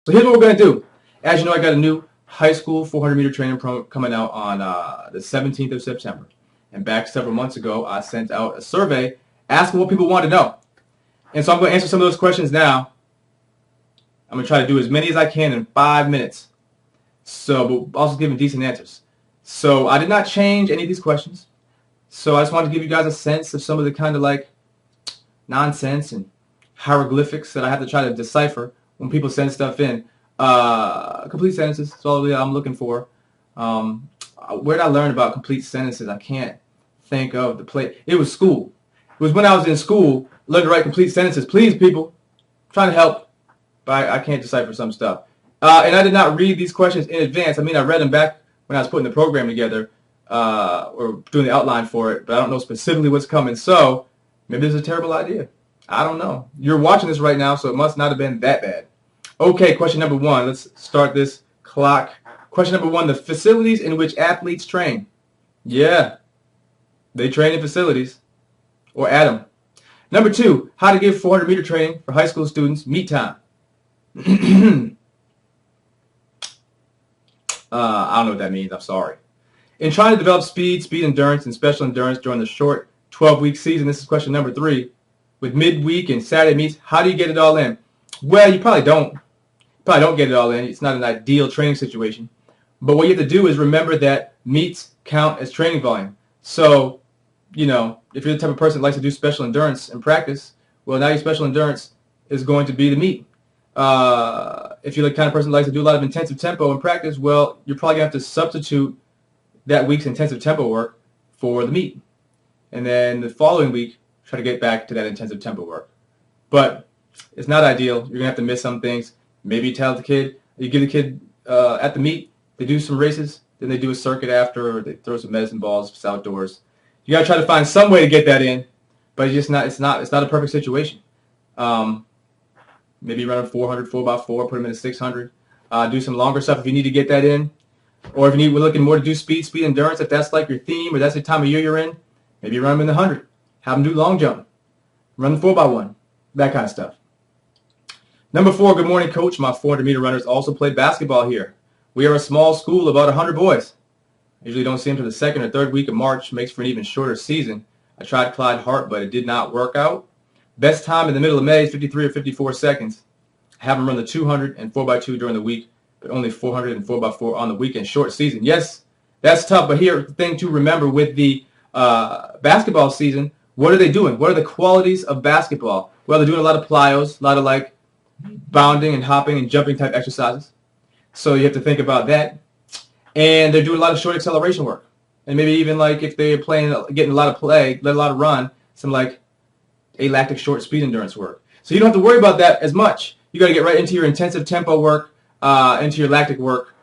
So here's what we're going to do. As you know, I got a new high school 400-meter training program coming out on the 17th of September. And back several months ago, I sent out a survey asking what people want to know. And so I'm going to answer some of those questions now. I'm going to try to do as many as I can in 5 minutes. So, but also giving decent answers. So I did not change any of these questions. So I just wanted to give you guys a sense of some of the kind of like nonsense and hieroglyphics that I have to try to decipher when people send stuff in. Complete sentences, that's all I'm looking for. Where did I learn about complete sentences? I can't think of the place. It was school. It was when I was in school, learning to write complete sentences. Please, people, I'm trying to help, but I can't decipher some stuff. And I did not read these questions in advance. I mean, I read them back when I was putting the program together or doing the outline for it, but I don't know specifically what's coming. So maybe this is a terrible idea. I don't know. You're watching this right now, so it must not have been that bad. Okay, question number one. Let's start this clock. Question number one, the facilities in which athletes train. Yeah, they train in facilities or at them. Number two, how to give 400-meter training for high school students meet time. I don't know what that means. I'm sorry. In trying to develop speed endurance, and special endurance during the short 12-week season, this is question number three. With midweek and Saturday meets, how do you get it all in? Well, you probably don't. Probably don't get it all in. It's not an ideal training situation. But what you have to do is remember that meets count as training volume. So, you know, if you're the type of person that likes to do special endurance in practice, well, now your special endurance is going to be the meet. If you're the kind of person that likes to do a lot of intensive tempo in practice, well, you're probably going to have to substitute that week's intensive tempo work for the meet. And then the following week, try to get back to that intensive tempo work. But it's not ideal. You're going to have to miss some things. Maybe you tell the kid, you give the kid at the meet, they do some races, then they do a circuit after, or they throw some medicine balls, it's outdoors. You got to try to find some way to get that in, but it's not a perfect situation. Maybe run a 400, 4x4, put them in a 600. Do some longer stuff if you need to get that in. Or if we're looking more to do speed endurance, if that's like your theme or that's the time of year you're in, maybe run them in the 100. Have them do long jump. Run the 4x1. That kind of stuff. Number four, good morning, coach. My 400-meter runners also play basketball here. We are a small school, about 100 boys. I usually don't see them until the second or third week of March. Makes for an even shorter season. I tried Clyde Hart, but it did not work out. Best time in the middle of May is 53 or 54 seconds. I have them run the 200 and 4x2 during the week, but only 400 and 4x4 on the weekend. Short season. Yes, that's tough, but here, the thing to remember with the basketball season, what are they doing? What are the qualities of basketball? Well, they're doing a lot of plyos, a lot of like bounding and hopping and jumping type exercises. So you have to think about that. And they're doing a lot of short acceleration work. And maybe even like if they're getting a lot of play, let a lot of run, some like alactic short speed endurance work. So you don't have to worry about that as much. You got to get right into your intensive tempo work, into your lactic work,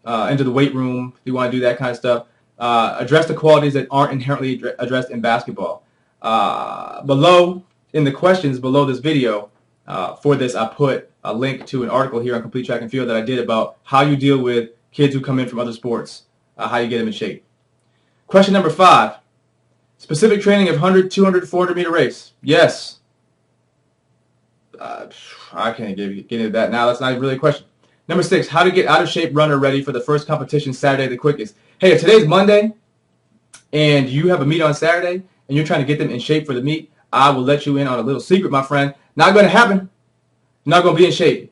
into the weight room if you want to do that kind of stuff. Address the qualities that aren't inherently addressed in basketball. Below, in the questions below this video, for this, I put a link to an article here on Complete Track and Field that I did about how you deal with kids who come in from other sports, how you get them in shape. Question number five, specific training of 100, 200, 400-meter race. Yes. I can't get into that now. That's not really a question. Number six, how to get out of shape runner ready for the first competition Saturday the quickest. Hey, if today's Monday and you have a meet on Saturday and you're trying to get them in shape for the meet, I will let you in on a little secret, my friend. Not going to happen. Not going to be in shape.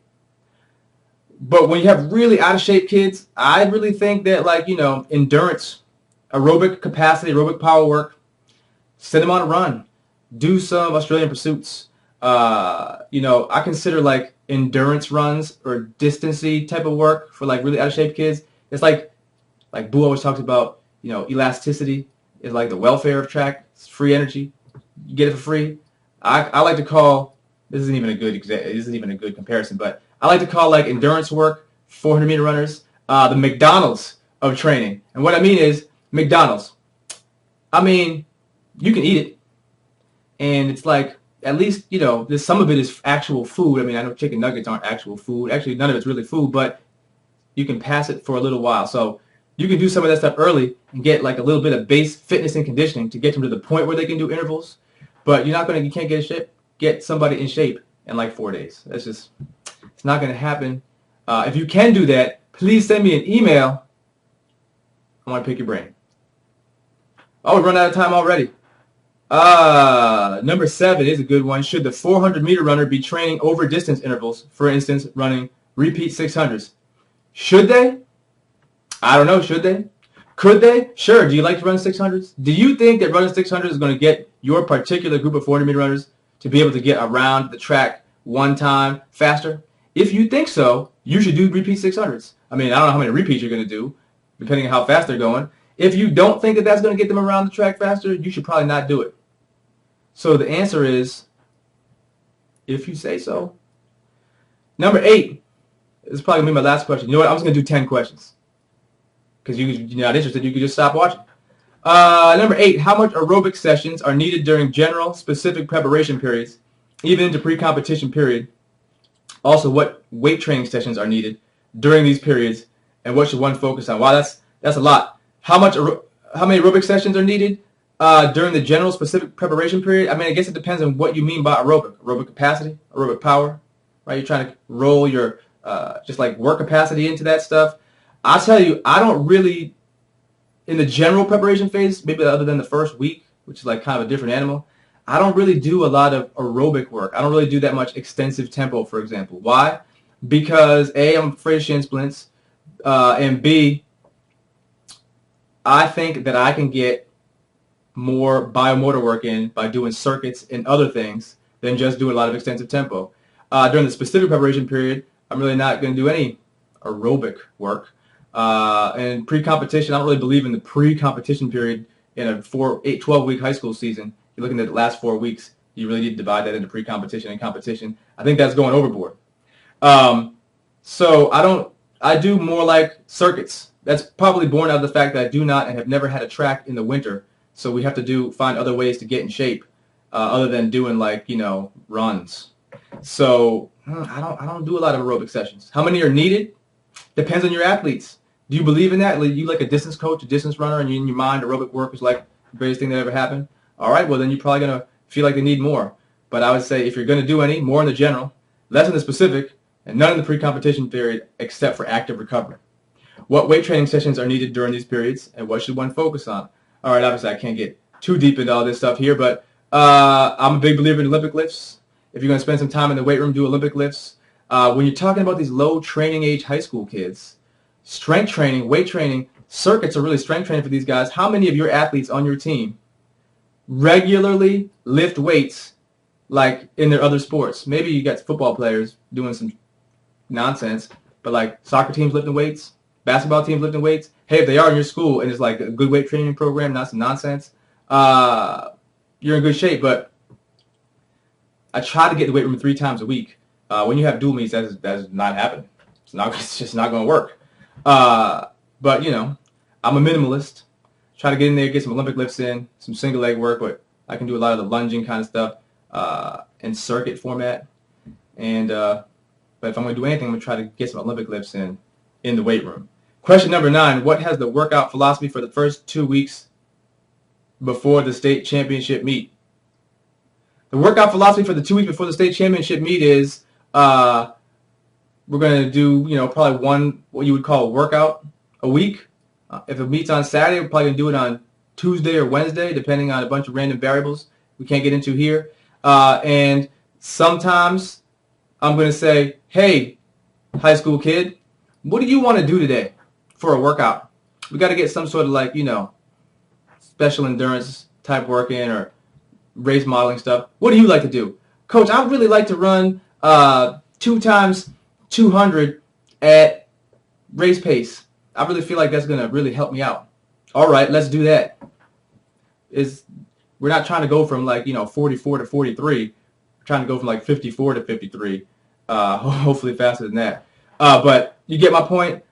But when you have really out of shape kids, I really think that, like, you know, endurance, aerobic capacity, aerobic power work, send them on a run. Do some Australian pursuits. You know, I consider like endurance runs or distancy type of work for like really out of shape kids. It's like Boo always talks about, you know, elasticity is like the welfare of track. It's free energy. You get it for free. I like to call, this isn't even a good comparison, but I like to call like endurance work, 400-meter runners, the McDonald's of training. And what I mean is McDonald's. I mean, you can eat it, and it's like, at least, you know, there's some of it is actual food. I mean, I know chicken nuggets aren't actual food. Actually, none of it's really food, but you can pass it for a little while. So you can do some of that stuff early and get like a little bit of base fitness and conditioning to get them to the point where they can do intervals. But you can't get somebody in shape in like 4 days. It's not going to happen. If you can do that, please send me an email. I want to pick your brain. Oh, we run out of time already. Number 7 is a good one. Should the 400-meter runner be training over distance intervals, for instance, running repeat 600s? Should they? I don't know. Should they? Could they? Sure. Do you like to run 600s? Do you think that running 600s is going to get your particular group of 400-meter runners to be able to get around the track one time faster? If you think so, you should do repeat 600s. I mean, I don't know how many repeats you're going to do, depending on how fast they're going. If you don't think that that's going to get them around the track faster, you should probably not do it. So the answer is, if you say so. Number 8. This is probably going to be my last question. You know what? I'm just going to do 10 questions. Because you're not interested, you can just stop watching. Number 8. How much aerobic sessions are needed during general, specific preparation periods, even into pre-competition period? Also, what weight training sessions are needed during these periods, and what should one focus on? Wow, that's a lot. How many aerobic sessions are needed during the general specific preparation period? I mean, I guess it depends on what you mean by aerobic. Aerobic capacity, aerobic power, right? You're trying to roll your just like work capacity into that stuff. I'll tell you, I don't really, in the general preparation phase, maybe other than the first week, which is like kind of a different animal, I don't really do a lot of aerobic work. I don't really do that much extensive tempo, for example. Why? Because A, I'm afraid of shin splints, and B, I think that I can get more biomotor work in by doing circuits and other things than just doing a lot of extensive tempo. During the specific preparation period, I'm really not going to do any aerobic work. And pre-competition, I don't really believe in the pre-competition period in a 12-week high school season. You're looking at the last 4 weeks. You really need to divide that into pre-competition and competition. I think that's going overboard. So I do more like circuits. That's probably born out of the fact that I do not and have never had a track in the winter. So we have to find other ways to get in shape other than doing like, runs. So I don't do a lot of aerobic sessions. How many are needed? Depends on your athletes. Do you believe in that? You like a distance coach, a distance runner, and in your mind aerobic work is like the greatest thing that ever happened? All right, well then you're probably going to feel like they need more. But I would say if you're going to do any, more in the general, less in the specific, and none in the pre-competition period except for active recovery. What weight training sessions are needed during these periods, and what should one focus on? All right, obviously I can't get too deep into all this stuff here, but I'm a big believer in Olympic lifts. If you're going to spend some time in the weight room, do Olympic lifts. When you're talking about these low training age high school kids, strength training, weight training, circuits are really strength training for these guys. How many of your athletes on your team regularly lift weights like in their other sports? Maybe you got football players doing some nonsense, but like soccer teams lifting weights, basketball teams lifting weights. Hey, if they are in your school and it's like a good weight training program, not some nonsense, you're in good shape. But I try to get the weight room 3 times a week. When you have dual meets, that's not happening. It's just not going to work. But I'm a minimalist. Try to get in there, get some Olympic lifts in, some single leg work, but I can do a lot of the lunging kind of stuff in circuit format. And but if I'm going to do anything, I'm going to try to get some Olympic lifts in the weight room. Question number 9: what has the workout philosophy for the first 2 weeks before the state championship meet? The workout philosophy for the 2 weeks before the state championship meet is we're going to do, probably one, what you would call a workout a week. If it meets on Saturday, we're probably going to do it on Tuesday or Wednesday, depending on a bunch of random variables we can't get into here. And sometimes I'm going to say, hey, high school kid, what do you want to do today for a workout? We got to get some sort of like, special endurance type work in or race modeling stuff. What do you like to do? Coach, I would really like to run 2 times 200 at race pace. I really feel like that's going to really help me out. All right, let's do that. We're not trying to go from like, 44 to 43. We're trying to go from like 54 to 53. Hopefully faster than that. But you get my point.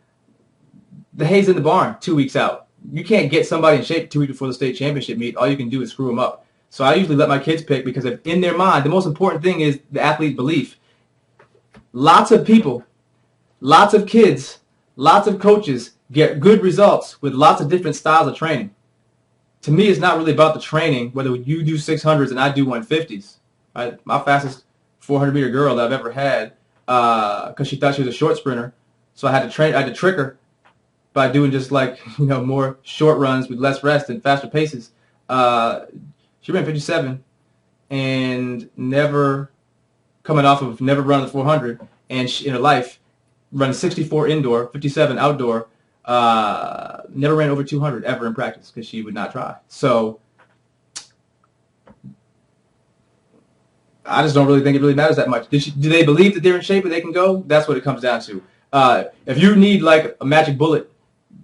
The hay's in the barn 2 weeks out. You can't get somebody in shape 2 weeks before the state championship meet. All you can do is screw them up. So I usually let my kids pick because if in their mind, the most important thing is the athlete's belief. Lots of people, lots of kids, lots of coaches get good results with lots of different styles of training. To me, it's not really about the training, whether you do 600s and I do 150s. Right? My fastest 400-meter girl that I've ever had, because she thought she was a short sprinter, So I had to trick her by doing just like, more short runs with less rest and faster paces. She ran 57 and never run the 400, and in her life run 64 indoor, 57 outdoor. Never ran over 200 ever in practice because she would not try. So I just don't really think it really matters that much. Do they believe that they're in shape and they can go? That's what it comes down to. If you need like a magic bullet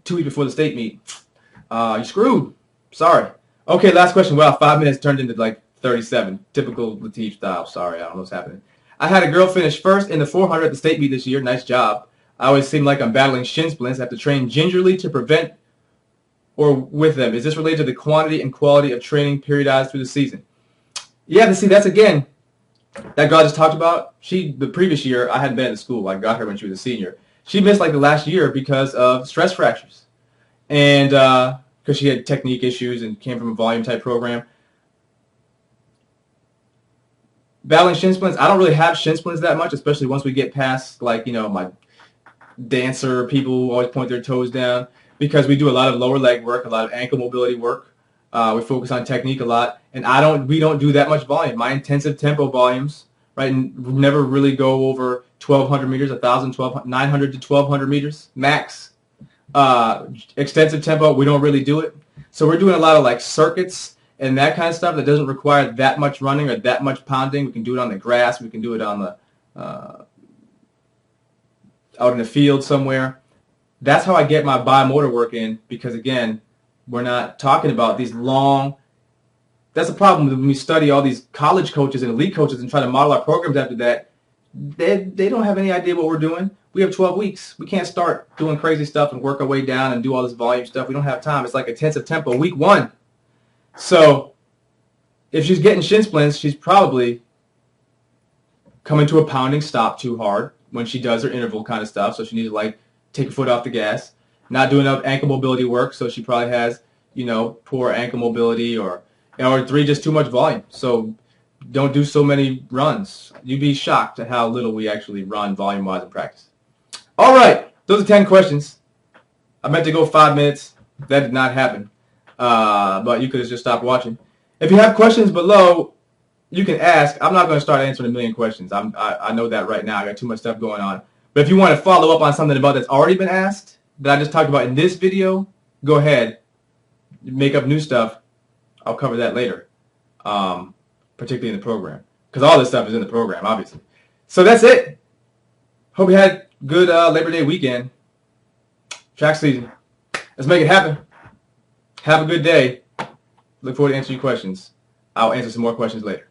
2 weeks before the state meet, you're screwed. Sorry. Okay, last question. Wow, 5 minutes turned into like 37. Typical Latif style. Sorry, I don't know what's happening. I had a girl finish first in the 400 at the state meet this year. Nice job. I always seem like I'm battling shin splints. I have to train gingerly to prevent or with them. Is this related to the quantity and quality of training periodized through the season? Yeah, but see, that's again, that girl I just talked about, the previous year, I hadn't been in school. I got her when she was a senior. She missed like the last year because of stress fractures. And because she had technique issues and came from a volume type program. Battling shin splints, I don't really have shin splints that much, especially once we get past like, my dancer people who always point their toes down, because we do a lot of lower leg work, a lot of ankle mobility work. We focus on technique a lot, and we don't do that much volume. My intensive tempo volumes, right, never really go over 1,200 meters, 1,000, 900 to 1,200 meters max. Extensive tempo, we don't really do it. So we're doing a lot of like circuits and that kind of stuff that doesn't require that much running or that much pounding. We can do it on the grass. We can do it on the out in the field somewhere. That's how I get my biomotor work in, because again, we're not talking about these long. That's the problem when we study all these college coaches and elite coaches and try to model our programs after that. They don't have any idea what we're doing. We have 12 weeks. We can't start doing crazy stuff and work our way down and do all this volume stuff. We don't have time. It's like intensive tempo, week 1. So if she's getting shin splints, she's probably coming to a pounding stop too hard when she does her interval kind of stuff. So she needs to like take her foot off the gas. Not doing enough ankle mobility work, so she probably has, poor ankle mobility, or 3, just too much volume. So don't do so many runs. You'd be shocked at how little we actually run volume-wise in practice. All right, those are 10 questions. I meant to go 5 minutes. That did not happen. But you could have just stopped watching. If you have questions below, you can ask. I'm not going to start answering a million questions. I know that right now. I got too much stuff going on. But if you want to follow up on something about that's already been asked, that I just talked about in this video, go ahead. Make up new stuff. I'll cover that later, particularly in the program, because all this stuff is in the program, obviously. So that's it. Hope you had a good Labor Day weekend. Track season. Let's make it happen. Have a good day. Look forward to answering your questions. I'll answer some more questions later.